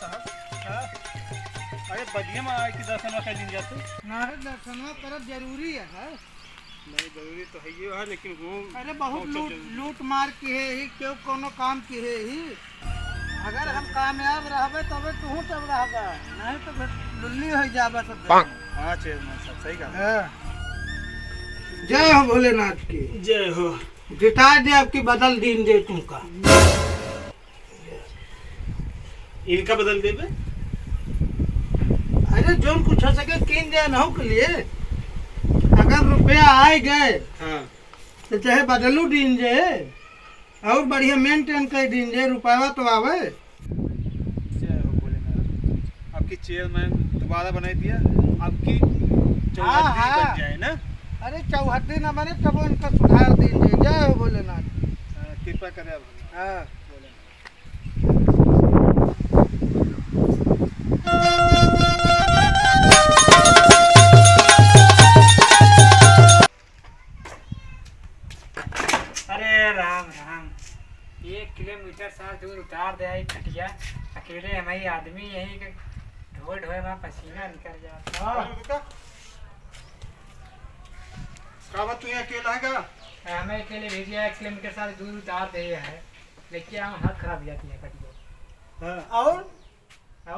साहब हाँ? अरे बढ़िया में आए कि दर्शन कर दिन जाते नारे दर्शन करब जरूरी है नहीं जरूरी तो है ही है लेकिन वो अरे बहुत लूट मार की है ही क्यों कोनो काम की है ही अगर हम कामयाब रहबे तबे तू तब रहबा नहीं तो फिर लुल्ली हो जाबा सब। हाँ चेयरमैन साहब सही कहा। जय हो भोलेनाथ की जय हो। जिता दे आपकी बदल दीन दे तुमका इनका बदल दे बे? अरे जो कुछ हो सके कीन दे न हो के लिए अगर रुपया आए गए हाँ तो चाहे बदलू दीन जे और बढ़िया मेंटेन कर दीन जे रुपया तो आवे। जय हो भोलेनाथ। आपकी चेयरमैन दोबारा बनाई दिया आपकी हाँ, चौहद्दी हाँ। बन जाए ना। अरे चौहद्दी न बने तब इनका सुधार दीन जे। जय हो भोलेनाथ। कृपा करें आप हाँ अरे राम राम 1 किलोमीटर साथ दूर उतार दे आई खटिया अकेले हम ही आदमी यही के ढोए ढोए में पसीना निकल जाता। हाँ काबा तू यहाँ अकेला है क्या? हमें अकेले भेजिए 1 किलोमीटर साथ दूर उतार दे है लेकिन हम हाथ खराब जाती है खटिया। हाँ और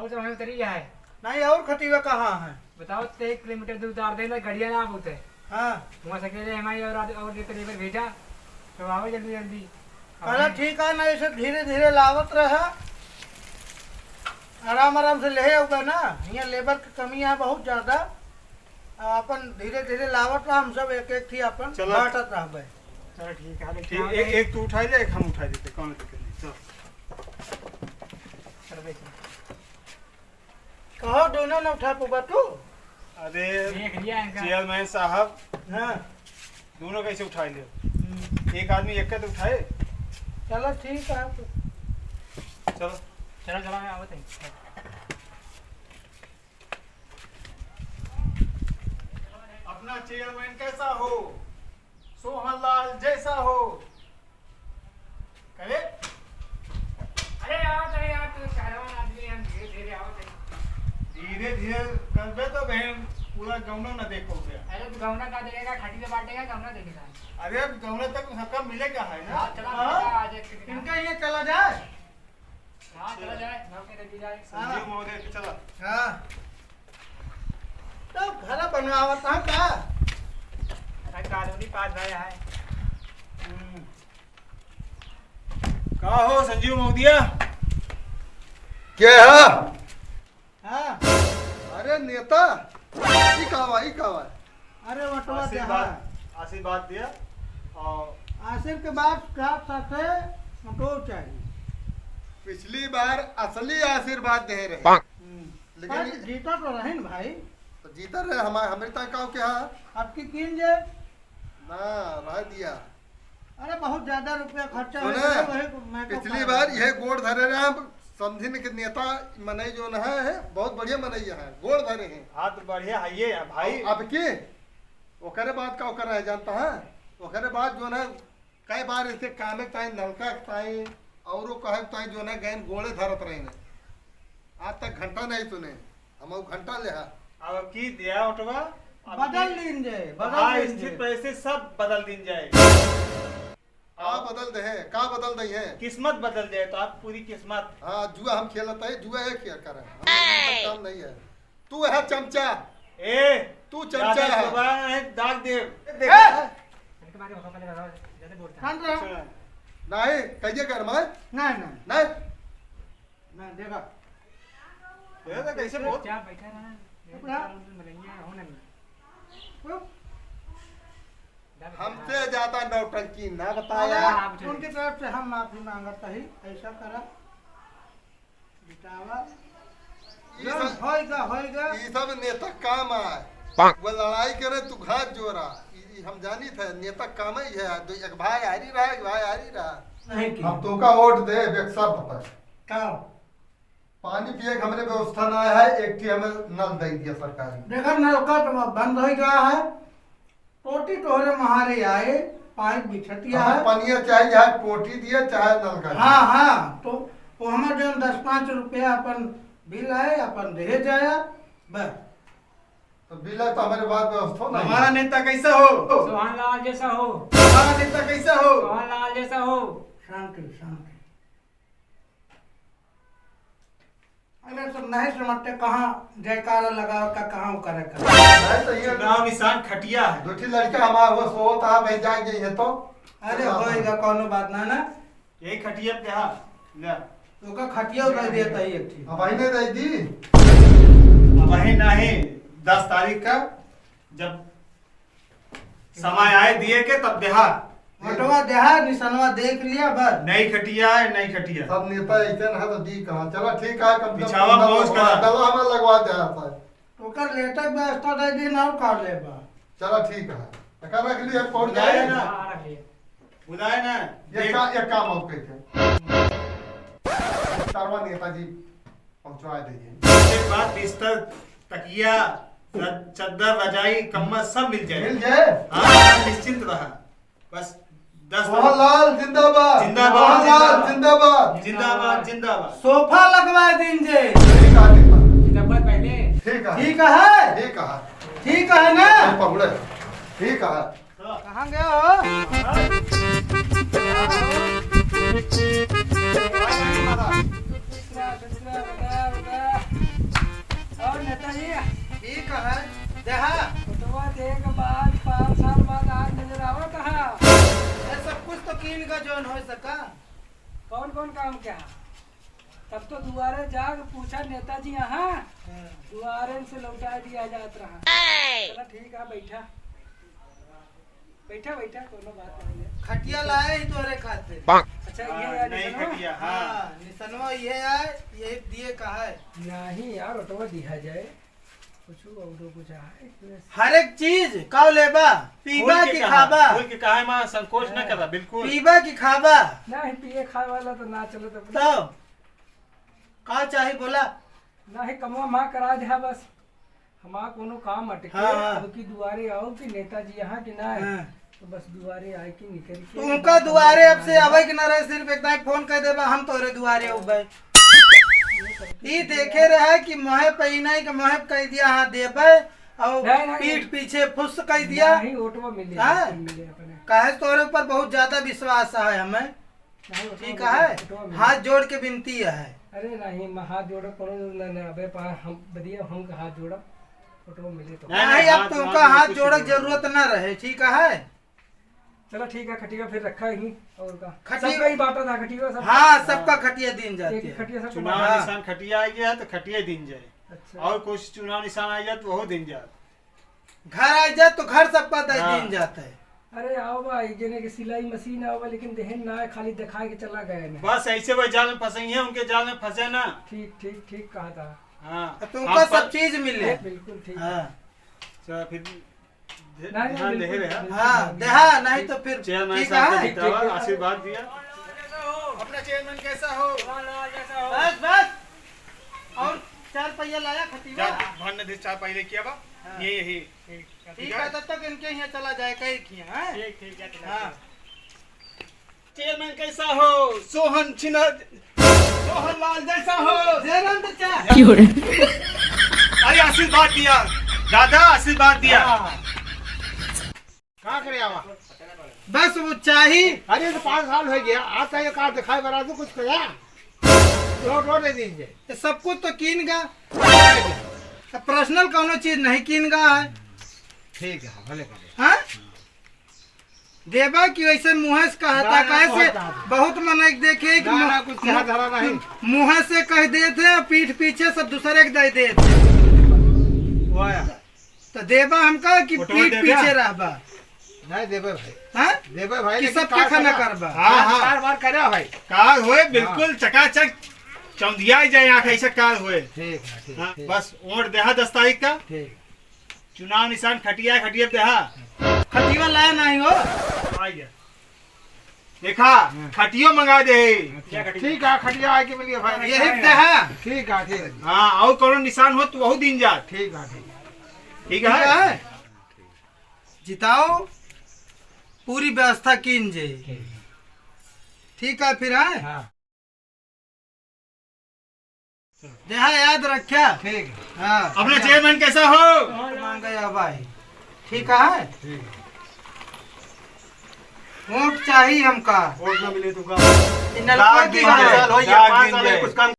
तो हमें उतरी है नहीं और खतीवा कहाँ है? बताओ तो 1 किलोमीटर दूर उतार देना गड़िया ना बोते हाँ वहाँ से अकेले हमारी और लेकर भेजा तो आओ जल्दी जल्दी। अरे ठीक है ना ऐसे धीरे धीरे लावत रहा आराम आराम से ले होगा ना यहाँ लेबर की कमी है बहुत ज्यादा अपन धीरे धीरे लावत रहा हम सब एक एक थी अपन चलो। बांटत रहबे। चलो ठीक है ठीक लेकिन एक तू उठाई ले एक हम उठाई देते कौन दिक्कत नहीं चल। चलो देखो कहो दोनों ने उठा पुबा तू। अरे देख लिया इनका चेयरमैन साहब हाँ दोनों कैसे उठाई ले? एक आदमी एक तो उठाए। चलो ठीक है चलो चलो चलो मैं आवत है। अपना चेयरमैन कैसा हो सोहन लाल जैसा हो करे। अरे आवत है यार तू कारवान आदमी हम धीरे धीरे आवत है। धीरे धीरे करबे तो बहन पूरा गौना न देखोगे। अरे तू गौना का देखेगा खटी से बांटेगा गौना देखेगा। अरे गौना तक सबका मिलेगा है ना। चला हाँ? आज एक दिन इनका ये चला जाए। हां चला जाए नौके दे जाए। संजीव महोदय के चला। हाँ तो घर बनवावत है का? अरे कॉलोनी पास भाई है। का हो संजीव महोदय? क्या है? हाँ अरे नेता ई कावा अरे वटवा दे आशीर्वाद दिया और आसिर के बाद क्या साथे मटो चाहिए। पिछली बार असली आशीर्वाद दे रहे लेकिन जीता तो रहे न भाई तो जीता रहे हमारे तक का क्या आपकी कीन जे ना रह दिया। अरे बहुत ज्यादा रुपया खर्चा हो सुने, गया वही मैं तो पिछली बार यह गोड़ धरे रहे हम समझिन के नेता मनई जो न है बहुत बढ़िया मनई है गोड़ धरे हैं। हाथ बढ़िया है ये भाई। अब की ओकरे बाद का ओकर है जानता है ओकरे बाद जो है कई बार इसे कामे ताई नलका ताई और कहे ताई जो है गैन गोड़े धरत रहे ने आज तक घंटा नहीं सुने हम घंटा ले अब की दिया उठवा बदल दीन जे हाँ बदल दीन स्थित जे। पैसे सब बदल दिन जाए। का बदल दे है का बदल दई है। किस्मत बदल जाए तो आप पूरी किस्मत। हाँ जुआ हम खेलता है जुआ है खेल कर काम नहीं है। तू है चमचा ए तू चमचा है। जुबान है दाग दे। इनके बारे में पहले बताओ जल्दी बोलता शांत रहो। नहीं कहिए कर मैं नहीं नहीं नहीं नहीं देखा कैसे बोल क्या बैठा रहा मिलेंगे हो नहीं हमसे ज्यादा नौटंकी ना बताया। अरे, उनकी तरफ से हम माफी मांगता ही ऐसा करा बिटावा ये सब होएगा ये सब नेता काम आए वो लड़ाई करे तू घात जोरा हम जानी थे नेता काम ही है एक भाई हारी रहा एक भाई हारी रहा। नहीं की हम तो का वोट दे एक शर्त पर का पानी पिए हमरे व्यवस्था ना है एक टी हमें नल दे दिया सरकार ने। देखा नलका तो बंद हो गया है टोटी तोहरे महारे आए पाइप बिछतिया है। पानी चाहे चाहे पोटी दिया चाहे नल का। हाँ हाँ तो वो हमारे जो 10-5 रुपया अपन बिल आए अपन रह जाया बस। तो बिल है तो हमारे बात व्यवस्था नहीं। हमारा नेता कैसा हो? सोहन लाल जैसा हो, हमारा नेता कैसा हो? सोहन लाल जैसा हो। शांति शांति। अरे सब नहीं समझते कहाँ जयकारा लगाओ का कहाँ वो करे कर। नहीं तो ये चुनाव निशान खटिया है। दूठी लड़का हमारा वो सोता भाई जाएंगे ये तो। अरे होएगा कोनो बात ना। यही खटिया पे हा ले। तो का खटिया उधर देता ही एक चीज। अब भाई ने दे दी। अब वही नहीं 10 तारीख का जब समय आए दिए के तब देहा। मोटवा देहा निशानवा देख लिया बस। नई खटिया है, नई खटिया। सब नेता ऐसे ना तो दी कहाँ। चलो ठीक है कम बिछावा पहुंच करा। डला हमें लगवा दे रहा था। तो कर लेटर व्यवस्था दे दी ना कर लेबा। चलो ठीक है टका रख लिए पहुंच बुलाए जाए ना। हाँ, रखिए। बुलाए ना। एक काम और कहते तारवा नेताजी पहुंचवा दीजिए। उसके बाद बिस्तर, तकिया, चद्दर, रजाई, कम्बल सब मिल जाए। मिल जाए। हाँ निश्चिंत रहा। बस 10 मोहनलाल जिंदाबाद। जिंदाबाद, मोहनलाल जिंदाबाद। जिंदाबाद जिंदाबाद। सोफा लगवा दीजिए। ठीक है नेता। डब्बा पहले ठीक है ठीक है ठीक है ठीक है ना। पकड़े ठीक है। कहाँ गया हो? और नेताजी ठीक है देहा। फोटोवा देख के बाद 5 साल बाद आज नजर आवा कहा। ये सब कुछ तो कीन का जोन हो सका। कौन कौन काम क्या? तब तो दुआरे जाग पूछा नेताजी यहाँ दुआरे से लौटा दिया जात रहा। चला ठीक है बैठा बैठा बैठा कोनो बात नहीं है। खटिया लाए ही तोरे खाते। अच्छा ये यार नई निशानवा? खटिया। हाँ हाँ निशानवा ये है यही दिए कहा है। नहीं यार ऑटो दिया जाए कुछ और कुछ है। हर एक चीज काव लेबा पीबा की खाबा। खोल के कहा मां संकोच न करा बिल्कुल। पीबा की खाबा। नहीं पिए खाए वाला तो ना चलो तो तो का चाही बोला। नहीं कमवा माँ करा दे बस हमारा कोनो काम अटके। हाँ, हाँ। अब की दुआरे आओ कि नेताजी यहाँ की ना है हाँ। तो बस दुआरे आए कि निकल के तो उनका दुआरे अब से आवे कि ना रहे सिर्फ एक टाइम फोन कर देबा हम तोरे दुआरे उबे। ई देखे रहे कि मोहे पहिनाई के मोहे कह दिया हाँ देबे और नहीं, नहीं, पीठ पीछे फुस कह दिया। नहीं ऑटो मिले हाँ। मिले अपने काहे तोरे ऊपर बहुत ज्यादा विश्वास है हमें। नहीं, ऑटो ठीक मिले, है ऑटो मिले। हाथ जोड़ के विनती है। अरे नहीं मैं हाथ जोड़ो कोनो न अबे पा हम बढ़िया हम का हाथ जोड़ा ऑटो मिले तो नहीं, नहीं अब हाथ तुमका जोड़ हाथ कुछ जोड़क नहीं। जरूरत न रहे। ठीक है चलो ठीक है खटिया फिर रखा ही और का खटिया- सबका ही बांटा था खटिया सब। हाँ सबका खटिया दिन जाती एक है। खटिया सबको चुनाव बांटा। निशान खटिया आ गया तो खटिया दिन जाए। अच्छा और कुछ चुनाव निशान आ जाए तो वो दिन जाए। घर आ जाए तो घर सबका हाँ। दिन जाता है। अरे आओ भाई जने की सिलाई मशीन आओ बा, लेकिन देहन ना है, खाली दिखा के चला गए ना। बस ऐसे वो जाल में फंसे हैं उनके जाल में फंसे ना। ठीक ठीक ठीक कहा था हाँ तुमको हम सब चीज मिले। बिल्कुल ठीक। हाँ चलो फिर नहीं, ध्यान दे बिल्कुल, रहे हैं। हाँ देहा नहीं तो फिर चेयरमैन ठीक साहब है। ने जितावा, ठीक। आशीर्वाद दिया। अपना चेयरमैन कैसा हो? बस बस और 4 पहिया लाया खटिया। भन ने 4 पहले किया बा। हाँ। ये यही ठीक है तब तक इनके यहाँ चला जाए कहीं किया है। ठीक ठीक है हाँ चेयरमैन कैसा हो? सोहन सोहन लाल जैसा हो। जयराम चाचा। अरे आशीर्वाद दिया दादा, आशीर्वाद दिया। कहाँ करे आवा? बस वो चाही। अरे तो 5 साल हो गया आज तक ये कार दिखाई बना दो कुछ करा रोड दे दीजिए। ये सब कुछ तो कीन गा। पर्सनल कोनो चीज नहीं कीन गा है। ठीक है भले करे। हाँ देवा की वैसे मुँह से कहता ना, कहे से बहुत बात। बहुत मन देखे कि ना, ना, कुछ कहा धरा नहीं। मुँह से कह देते और पीठ पीछे सब दूसरे के दे देते। वो आया। तो देवा हमका कि फोटो पीठ देगा? पीछे रहबा। नहीं देवे भाई हाँ देवे भाई कि लेकिन सबके कार खाना करा। करबा। हाँ, हाँ। कार बार करे भाई। कार हुए बिल्कुल चकाचक चौंधिया जाए आंख ऐसे कार हुए। ठीक है ठीक हाँ, ठीक बस वोट देहा 10 तारीख का। ठीक चुनाव निशान खटिया खटिया देहा खटीवा लाया नहीं हो। आ गया। देखा खटियो मंगा दे। ठीक है खटिया आके मिलिए भाई। यही देहा। ठीक है ठीक है हाँ और कोनो निशान हो तो वही दिन जा। ठीक है ठीक ठीक ठीक है। है जिताओ पूरी व्यवस्था कीन जे। ठीक है फिर है। हाँ जहाँ याद रखा। ठीक हाँ अपना चेयरमैन कैसा हो? मांग गया भाई। ठीक है वोट चाहिए हमका। वोट ना मिले तो का ये नलका की दाग है। साल हो गया, दाग 5 दिन साल जाए। में कुछ काम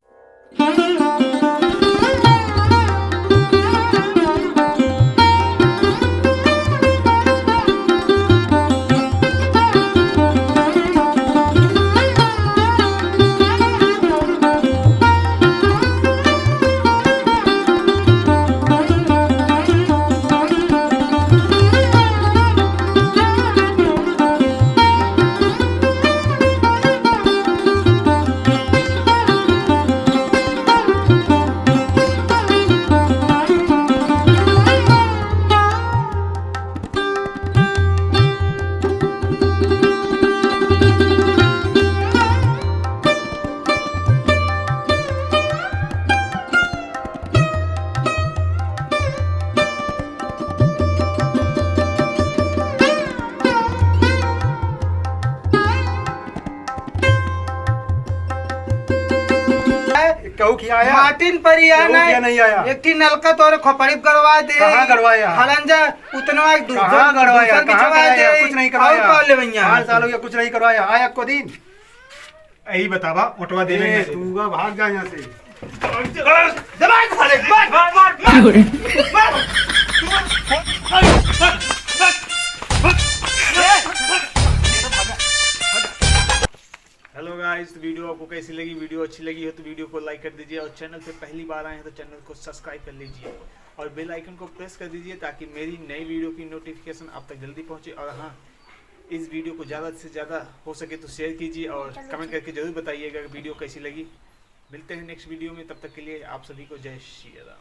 कहू किया आया मार्टिन परिया केहू किया नहीं आया। एक ठी नलका तोरे खोपड़ी गड़वा दे। कहाँ गड़वाया? हलंजा उतना कहाँ गड़वाया? कहाँ गड़वाया? कुछ नहीं करवाया। 5 साल हो गया, कुछ नहीं करवाया। आया को दिन यही बतावा मोटवा देने ए, में। तू भाग जा यहाँ से। हेलो गाइस, तो वीडियो आपको कैसी लगी? वीडियो अच्छी लगी हो तो वीडियो को लाइक कर दीजिए और चैनल पे पहली बार आए हैं तो चैनल को सब्सक्राइब कर लीजिए और बेल आइकन को प्रेस कर दीजिए ताकि मेरी नई वीडियो की नोटिफिकेशन आप तक जल्दी पहुंचे। और हाँ, इस वीडियो को ज़्यादा से ज़्यादा हो सके तो शेयर कीजिए और कमेंट करके ज़रूर बताइएगा कि वीडियो कैसी लगी। मिलते हैं नेक्स्ट वीडियो में, तब तक के लिए आप सभी को जय श्री राम।